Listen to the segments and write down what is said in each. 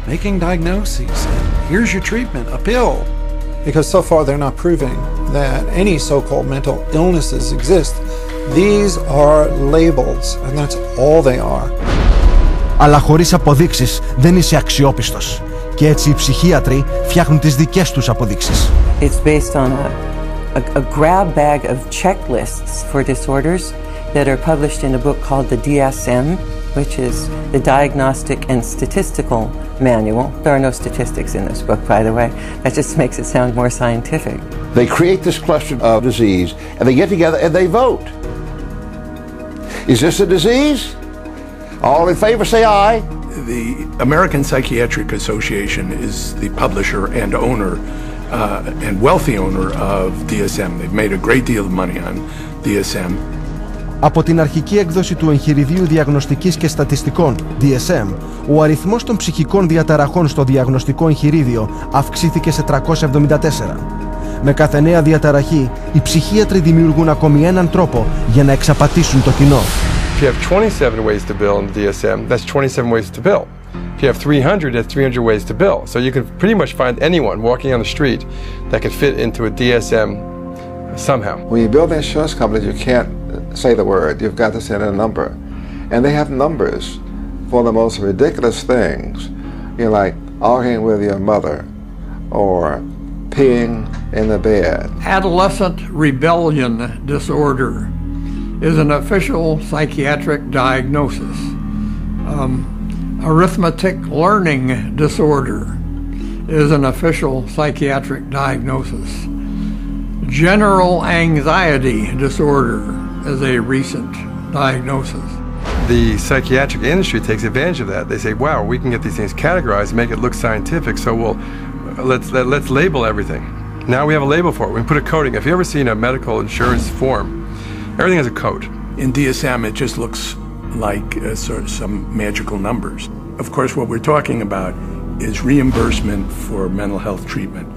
making diagnoses. Here's your treatment, a pill. Because so far they're not proving that any so-called mental illnesses exist. These are labels, and that's all they are. Αλλά χωρίς αποδείξεις δεν είσαι αξιόπιστος. Και έτσι οι ψυχίατροι φτιάχνουν τις δικές τους αποδείξεις. It's based on a grab bag of checklists for disorders that are published in a book called the DSM, which is the Diagnostic and Statistical Manual. There are no statistics in this book, by the way. That just makes it sound more scientific. They create this cluster of disease, and they get together and they vote. Is this a disease? All in favor, say aye. The American Psychiatric Association is the publisher and owner and wealthy owner of DSM. They've made a great deal of money on DSM. Από την αρχική έκδοση του εγχειριδίου διαγνωστικής και στατιστικών, DSM, ο αριθμός των ψυχικών διαταραχών στο διαγνωστικό εγχειρίδιο αυξήθηκε σε 374. Με κάθε νέα διαταραχή, οι ψυχίατροι δημιουργούν ακόμη έναν τρόπο για να εξαπατήσουν το κοινό. If you have 27 ways to bill in the DSM, that's 27 ways to bill. If you have 300, that's 300 ways to bill. So you can pretty much find anyone walking on the street that could fit into a DSM somehow. When you build insurance companies, you can't say the word. You've got to send in a number. And they have numbers for the most ridiculous things. You know, like arguing with your mother or peeing in the bed. Adolescent rebellion disorder is an official psychiatric diagnosis. Arithmetic learning disorder is an official psychiatric diagnosis. General anxiety disorder is a recent diagnosis. The psychiatric industry takes advantage of that. They say, wow, we can get these things categorized, make it look scientific, so let's label everything. Now we have a label for it. We can put a coding. If you've ever seen a medical insurance form, everything has a code. In DSM, it just looks like sort of some magical numbers. Of course, what we're talking about is reimbursement for mental health treatment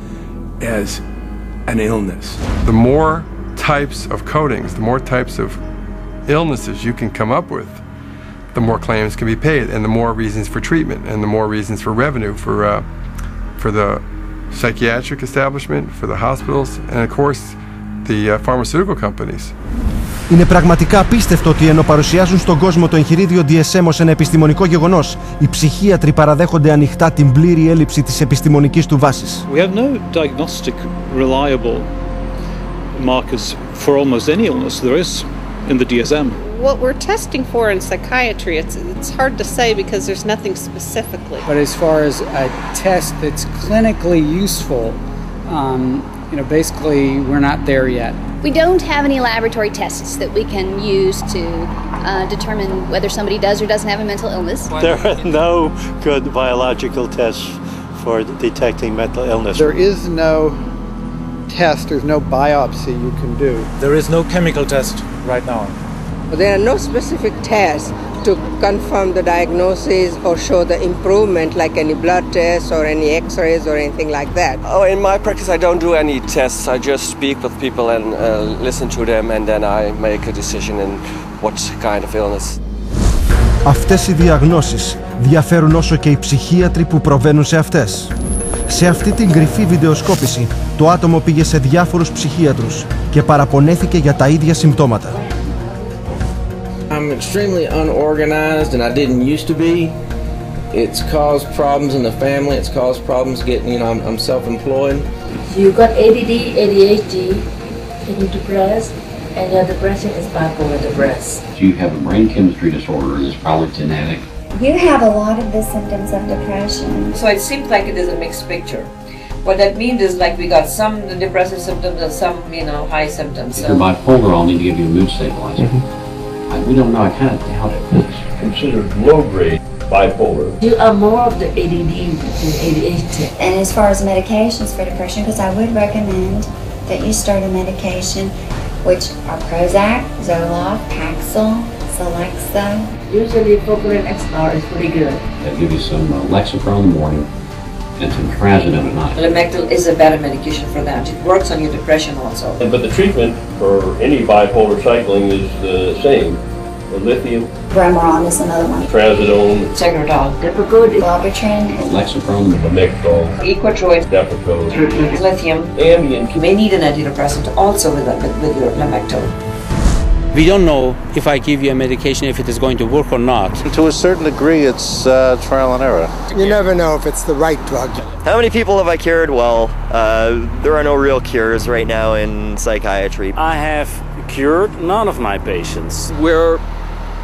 as an illness. The more types of codings, the more types of illnesses you can come up with, the more claims can be paid, and the more reasons for treatment, and the more reasons for revenue for the psychiatric establishment, for the hospitals, and of course the pharmaceutical companies. Είναι πραγματικά απίστευτο ότι ενώ παρουσιάζουν στον κόσμο το εγχειρίδιο DSM ως ένα επιστημονικό γεγονός, οι ψυχίατροι παραδέχονται ανοιχτά την πλήρη έλλειψη της επιστημονικής του βάσης. We have no diagnostic reliable markers for almost any illness there is in the DSM. What we're testing for in psychiatry, it's hard to say because there's nothing specifically. But as far as a test that's clinically useful, basically we're not there yet. We don't have any laboratory tests that we can use to determine whether somebody does or doesn't have a mental illness. There are no good biological tests for detecting mental illness. There is no test, there's no biopsy you can do. There is no chemical test right now. There are no specific tests to confirm the diagnosis or show the improvement, like any blood tests or any x-rays or anything like that. Oh, in my practice I don't do any tests. I just speak with people and listen to them, and then I make a decision in what kind of illness. Αυτές οι διαγνώσεις διαφέρουν όσο και οι ψυχίατροι που προβαίνουν σε αυτές. Σε αυτή την κρυφή βιντεοσκόπηση, το άτομο πήγε σε διάφορους ψυχίατρους και παραπονέθηκε για τα ίδια συμπτώματα. I'm extremely unorganized, and I didn't used to be. It's caused problems in the family. It's caused problems getting, I'm self-employed. You got ADD, ADHD, and you're depressed, and your depression is bipolar depressed. You have a brain chemistry disorder, and it's probably genetic. You have a lot of the symptoms of depression. So it seems like it is a mixed picture. What that means is like we got some depressive symptoms and some, high symptoms. If you're bipolar, I'll need to give you a mood stabilizer. We don't know, I kind of doubt it. It's considered low-grade bipolar. You are more of the ADD than ADHD. And as far as medications for depression, because I would recommend that you start a medication, which are Prozac, Zoloft, Paxil, Celexa. Usually Propylene XR is pretty good. They'll give you some Lexapro in the morning and some Trazodone at night. Lamictal is a better medication for that. It works on your depression also. But the treatment for any bipolar cycling is the same. lithium, Remeron is another one. trazodone, Tegretol, Depakote, Wellbutrin, Lexapro, lamictal, Equitroid, depakote, lithium. Ambien. You may need an antidepressant also with your lamictal. We don't know if I give you a medication if it is going to work or not. To a certain degree, it's trial and error. You never know if it's the right drug. How many people have I cured? Well, there are no real cures right now in psychiatry. I have cured none of my patients. We're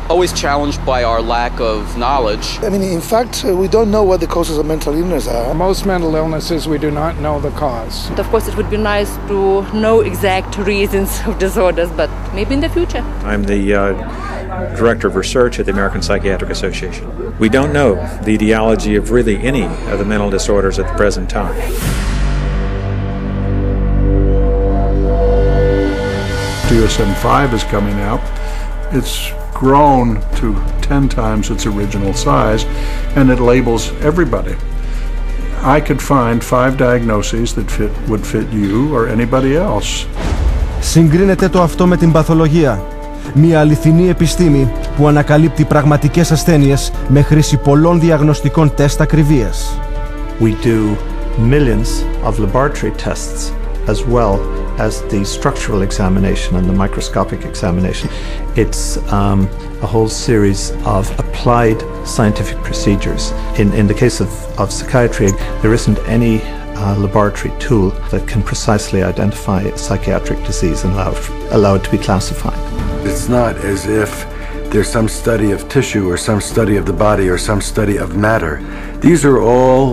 always challenged by our lack of knowledge. I mean, in fact, we don't know what the causes of mental illness are. Most mental illnesses, we do not know the cause. Of course, it would be nice to know exact reasons of disorders, but maybe in the future. I'm the Director of Research at the American Psychiatric Association. We don't know the etiology of really any of the mental disorders at the present time. DSM-5 is coming out. It's grown to 10 times its original size, and it labels everybody. I could find 5 diagnoses that would fit you or anybody else. Συγκρίνεται το αυτό με την παθολογία. Μια αληθινή επιστήμη που ανακαλύπτει πραγματικές ασθένειες με χρήση πολλών διαγνωστικών τεστ ακριβίας. We do millions of laboratory tests as well as the structural examination and the microscopic examination. It's a whole series of applied scientific procedures. In the case of psychiatry, there isn't any laboratory tool that can precisely identify a psychiatric disease and allow it to be classified. It's not as if there's some study of tissue or some study of the body or some study of matter. These are all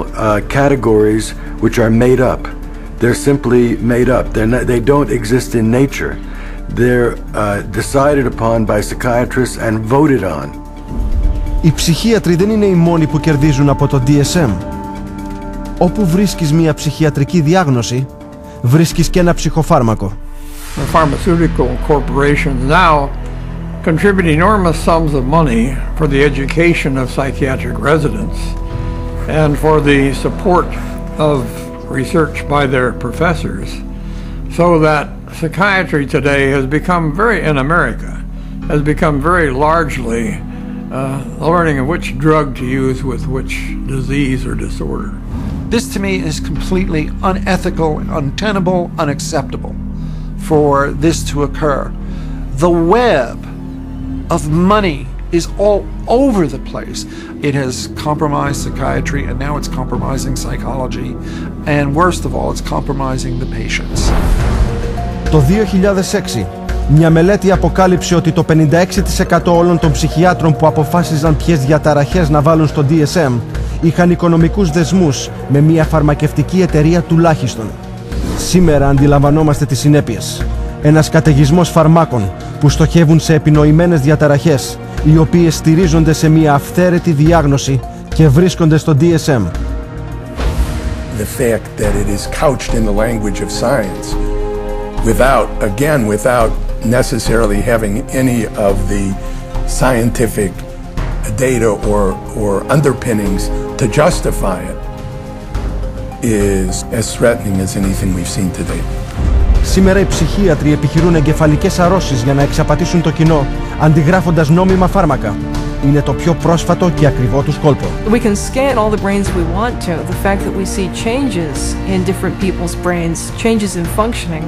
categories which are made up. They're simply made up. They don't exist in nature. They're decided upon by psychiatrists and voted on. Οι ψυχίατροι δεν είναι οι μόνοι που κερδίζουν από το DSM. Όπου βρίσκεις μια ψυχιατρική διάγνωση, βρίσκεις και ένα ψυχοφάρμακο. The pharmaceutical corporations now contribute enormous sums of money for the education of psychiatric residents and for the support of research by their professors, so that psychiatry today has become in America, has become very largely learning of which drug to use with which disease or disorder. This to me is completely unethical, untenable, unacceptable for this to occur. The web of money is all over the place. It has compromised psychiatry, and now it's compromising psychology, and worst of all, it's compromising the patients. Το 2006, μια μελέτη αποκάλυψε ότι το 56% όλων των ψυχιάτρων που αποφάσιζαν ποιες διαταραχές να βάλουν στο DSM είχαν οικονομικούς δεσμούς με μια φαρμακευτική εταιρεία τουλάχιστον. Σήμερα αντιλαμβανόμαστε τις συνέπειες. Ένας καταιγισμός φαρμάκων που στοχεύουν σε επινοημένες διαταραχές, οι οποίες στηρίζονται σε μια αυθαίρετη διάγνωση και βρίσκονται στο DSM. The fact that it is couched in the language of science, without necessarily having any of the scientific data or underpinnings to justify it, is as threatening as anything we've seen to date. Σήμερα οι ψυχίατροι επιχειρούν εγκεφαλικές αρρώσεις για να εξαπατήσουν το κοινό, αντιγράφοντας νόμιμα φάρμακα. Είναι το πιο πρόσφατο και ακριβό τους κόλπο. We can scan all the brains we want to. The fact that we see changes in different people's brains, changes in functioning,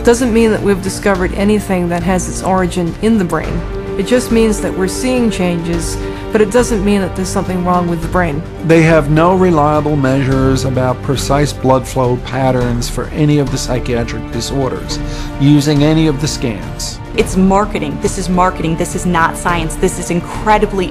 doesn't mean that we've discovered anything that has its origin in the brain. It just means that we're seeing changes, but it doesn't mean that there's something wrong with the brain. They have no reliable measures about precise blood flow patterns for any of the psychiatric disorders using any of the scans. It's marketing. This is marketing. This is not science. This is incredibly